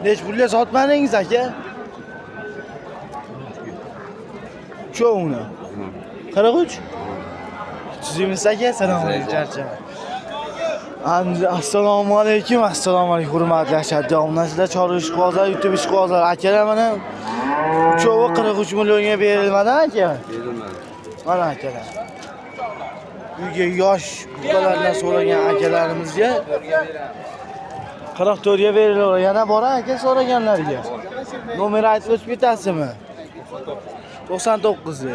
Nech pulga sotmadingiz aka? Cho'uni. 43. Tuzimiz aka, salom alaykum charchama. Assalomu alaykum, hurmatli ashaddiy obunachilar, Chorli ishqibozlar, YouTube ishqibozlar. Akalar mana uchovi 43 millionga berilmadi aka. Berilmadi. Mana akalar. Uyga yosh buqalardan so'ragan akalarimizga 44 ga beriladi. Yana bor aka so'raganlarga. Nomer aytib o'tib ketasizmi? 99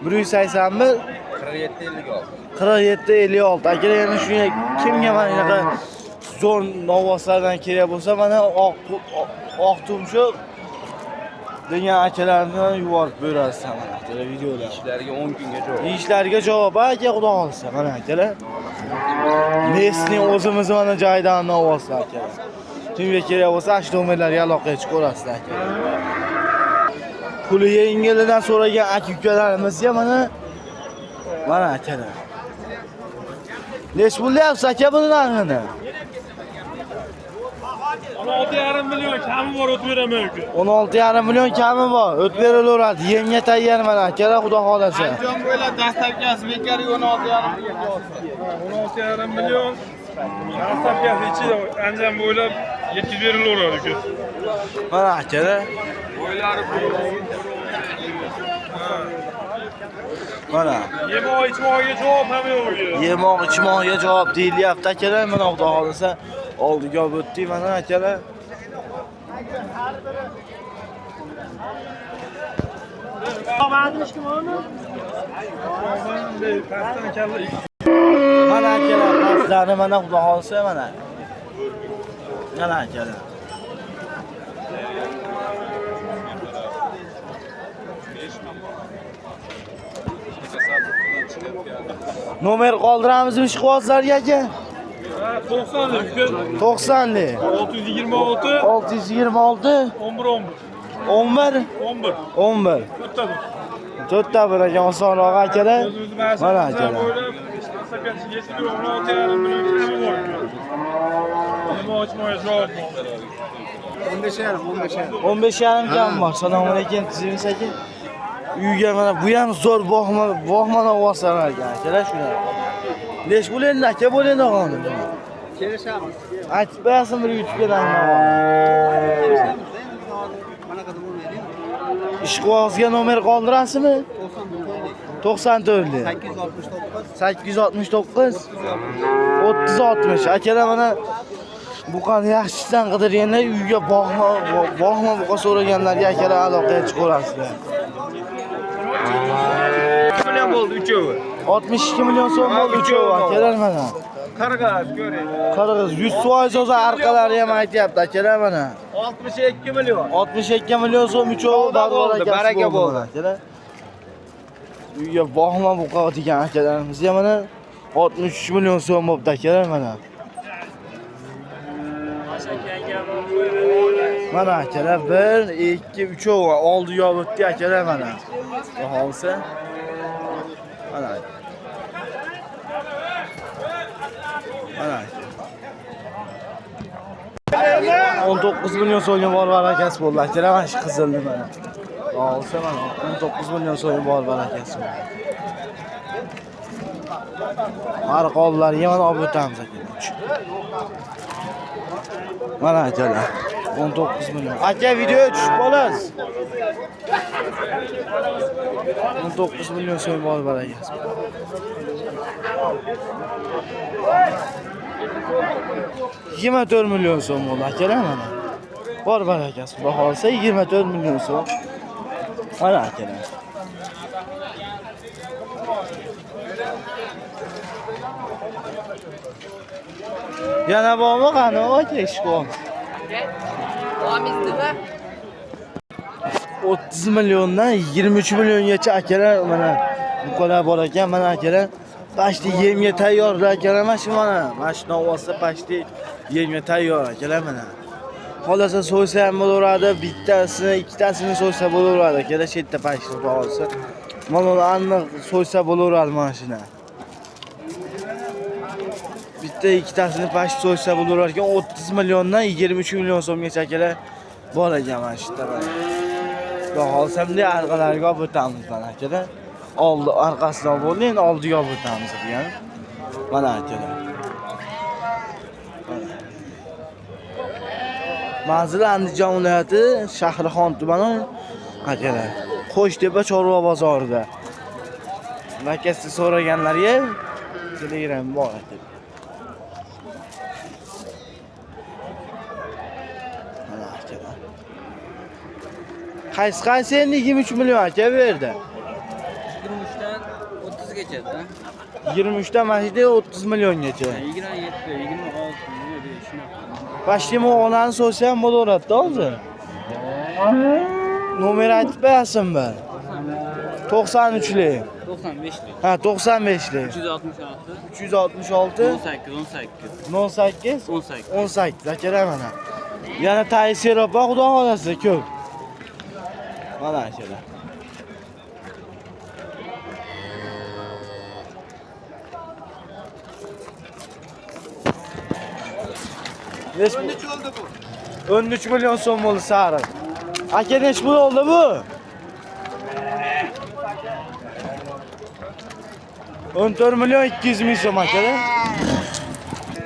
181 47 56. Agar yana shunga kimga mana bunaqa zo'r novvoslardan kerak bo'lsa, mana oq tumshuq degan akalarni yuborib berasiz mana akalar videolar. Ishlariga 10 kunga javob. Ishlariga javob aka, xudo xolisa mana akalar. Mesning o'zimiz mana joydan novvoslar akalar. Kimga kerak bo'lsa, shu nomerlarga aloqaga chiqarasiz akalar. Puli yengilidan so'ragan aka-ukalarimizga mana akalar. Nech pulyapsiz aka buni narxini? 16,5 million kami bor, o'tib beraman aka. 16,5 million kami bor, o'tib berilaveradi. Yenga tayyor mana akalar, xudo xolasa. Andijon bo'ylab dastavkasi bekari 16,5 million. Dastavkasi ichida Andijon bo'ylab yetkazib berilaveradi aka. Mana akalar. Bo'ylari mana yemoq ichmoqga javob ham yo'q. yemoq ichmoqga javob deyilyapti akalar. Mana xudo xolasa oldiga olib o'tdik mana akalar. Mana akalar, pastlarni mana xudo xolasa mana. Mana akalar. Nomer qoldiramizmi ishqibozlarga aka? 90lik. 90lik. 626 626 11 11 11. to'rtta bir aka, osonroq akalar. Mana akalar. 15,5 kam bor. Assalomu alaykum tizimiz aka. Uyga mana bu ham zo'r bog'ma novvoslar ekan akalar shular. Nech pul endi aka bo'ling og'ani? Kelishamiz. Aytib berasizmi bir YouTube'ga danglar. Mana qadar bo'lmaydi. Ishqibozga nomer qoldirasizmi? 94 lik. 869 30 60. Akalar mana buqani yaxshisidan qidirganlar uyga bog'ma buqa so'raganlarga akalar aloqaga chiqarasizlar. 2 million bo'ldi uchovi. 62 million so'm bo'ldi uchovi akalar mana. Qarg'az ko'ring. Qarg'iz 100% o'zi arqalari ham aytyapti akalar mana. 62 million. 62 million so'm uchovi baraka bo'ldi akalar. Uyga bog'ma buqa degan akalarimizga mana 63 million so'm bo'ldi akalar mana. Mana akalar 1 2 3 oldiga o'tdi akalar mana. Xo'olsa mana. Mana. 19 million so'mga bor barakasi bo'ldi akalar, mana shu qizilni mana. Xo'olsa mana 19 million so'mga bor barakasi. Arqonlarga mana olib o'tamiz akalar. Mana akalar 19 million. Aka videoga tushib qolasiz. 19 million so'm bor barakasi. Yigirma 24 million so'm bo'ldi akalar mana. Bor barakasi. Xudo xolsa 24 million so'm. Mana akalar. Yana bormi qani aka ishqon? 30 milliondan 23 milliongacha akalar mana buqalar bor ekan. Mana akalar pashti yemga tayyor akalar mana shu mana. Mana shu novvosda pashti yemga tayyor akalar mana. Xolasa so'ysa ham bo'laveradi, bittasini, ikkitasini so'ysa bo'laveradi akalar, shu yerda pashti olsa. Mana aniq so'ysa bo'laveradi mana shuna. bitta ikkitasini past so'ysa bo'lar ekan 30 milliondan 23 million so'mgacha akalar bor ekan mana shu yerda. Xudo xolsamda arqalariga olib o'tamiz mana akalar. Oldi orqasidan bo'ldi, endi oldiga olib o'tamiz degan. Mana akalar. Manzil Andijon viloyati Shahrixon tumani akalar. Qo'shtepa chorva bozorida. Makasi so'raganlarga Telegram bor akalar. Mana akalar. Qaysi endi 23 million aka bu yerda. 23'ten 30 geçedi. 23 dan mashida 30 milliongacha. 27, 26 ne diyor şuna. Başlama onani so'rsa ham bo'laveradi-da hozir. Nomer aytib bersinmi? 93lik. 95'lik. Ha, 95lik. 366. 366 18. 18 akalar mana. Yana taysir opa xudo xolasa ko'p. Mana akalar. Neç oldu bu? 13 milyon so'm bo'ldi sariq. Aka neç pul oldu bu? 14 milyon 200 ming so'm akalar.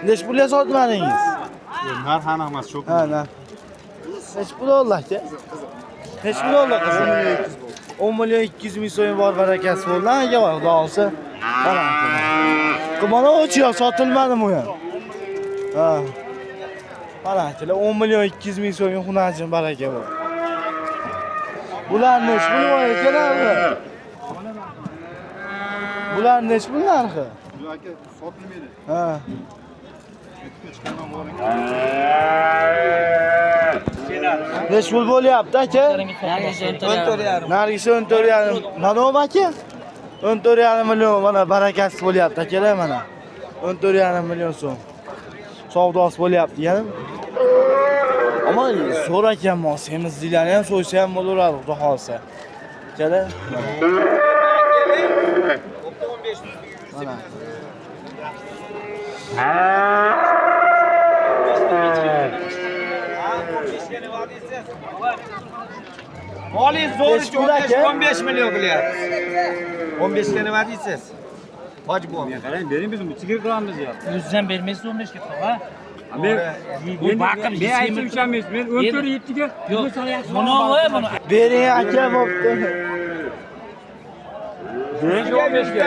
Neç pulga sotmadingiz? Narx aniq emas, çok. Ha, na. Neç pul oldu aka? Neç pul oldu qizim? 10 milyon 200 ming so'm bor barakasi bo'ldi. Aka bor, xudo olsa. Mana akalar. Qimona o'chiyor, sotilmadimi u ham? Ha. Mana akalar 10 milyon 200 ming so'mga xunajin baraka bor. Bular nech pul bor ekan? Bular nech pul narxi? Bu aka sotilmaydi. Ha. Nech pul bo'lyapti aka? Nargisi 14,5. Mana u aka? 14,5 million mana barakasi bo'lyapti akalar mana. 14,5 million so'm. Savdosi bo'lyapti yana. Ama so'rakan mo, semizliklarni ham so'ysa ham bo'laveradi, xudo xolsa. Akalar. Mana. Molingiz zo'richa 15 million qilyapti. 15 ga nima deysiz? Hoji bo'mi. Qarang, bering biz sigir qilamiz ya. O'zingizdan bermaysiz 15 ga to'g'ri. Men aytib o'shamaysiz. Men 14 ga Yo'q, buni voy buni. Bering aka bo'pti. bering 15 ga.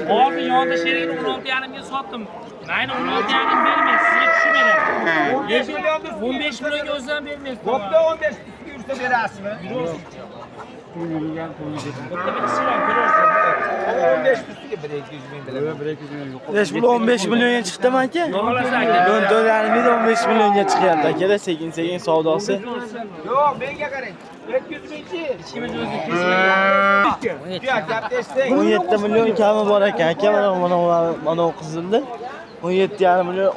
Hozir yonda sherigini 16,5 ga sotdim. Mayli 16,5 bermaysiz, sizga tushib beraman. 15 millionga o'zingizdan bermaysiz. Bo'pti 15 yursa berasizmi? Ana 15 ustiga 1-200 ming bilan. 1-200 ming yo'q. Nech pul 15 millionga chiqdimi aka? Xohlasa aka. 14,5 millionga chiqyapti akalar, sekin-sekin savdosi. Yo'q, menga qarang. 200 mingchi. Ishimiz o'zi kesib. Yo'q, gap eshitding. 17 million kami bor ekan aka, mana o qizildi. 17,5 million,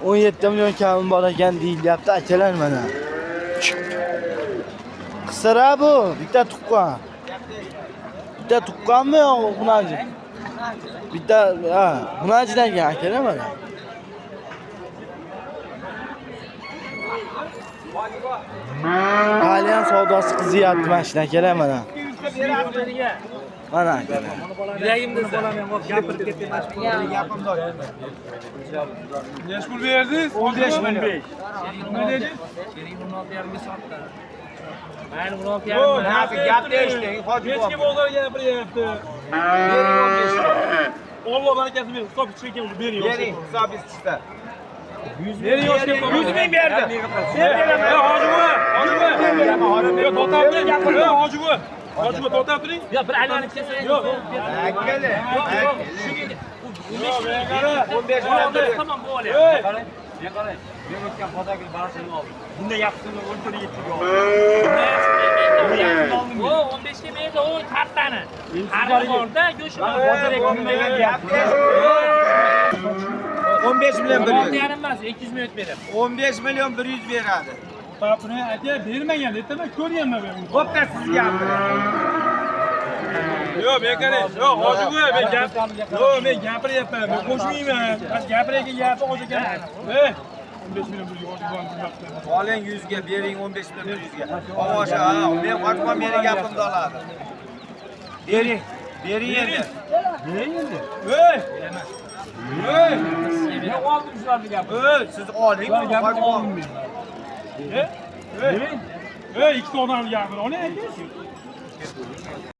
17 million kami bor ekan deyilyapti akalar mana. Qisira bu, bitta tuqqan. Bitta tuqqanmi yo xunaji? Bitta, ha, xunajidan ekan akalar mana. Hali ham savdosi qizyapti mashina akalar mana. Mana akalar. Yuragimda gapirib ketdim. Neç pul verdiniz? 15 milyon. Ne dedin? Sherigini 16,5 ga sotdim. Mayli 16,5. Yo'q, hozir gapni eshitding, hoji Hech bo'mi. kim o'zlariga gapiryapti. Bering 15 ming. Alloh barakasini bersin. Hisob chiqgan bering. Bering, hisobingiz chiqdi. 100 ming berdi. 100 ming berdi. Sen beraman. Hoji bo'y. Yo, to'xtab turing. Yo, hoji bo'y. Hoji bo'y, to'xtab turing. Yo, bir aylanib kelsangiz. Yo'q. Akkali. 15 million. 15 million berdi. Tamam, bu olyapti. Men qarang. Men o'tgan bozorga barasini oldim. Bunda yaxshisini o'ltirib yetib O 15 ga berdi, o tartani. Har borda go'sht bozor ekonomiyaga deyapti. 15 million beradi. 16,5 emas, 200 ming beraman. 15 million 100 beradi. Tapni aka bermagan, aytaman, ko'rganman men. Bo'pti, sizga gapiring. Yo'q, bekor. Yo'q, hoji buva, men gap. Yo'q, men gapiryapman. Men qo'shmayman. Bas gapirayotgan gapi hozir ekan. 15 million pulga hoji buvani Oling 100 ga, bering 15 million 100 ga. Tomosha, ha, men qochmam, meni gapimni oladi. Bering. Bering endi. Ey! Ey! Men oldim shularni gapni. Siz oling, qochmam. Ey! Ey, ikki odamni gapini oling, aka.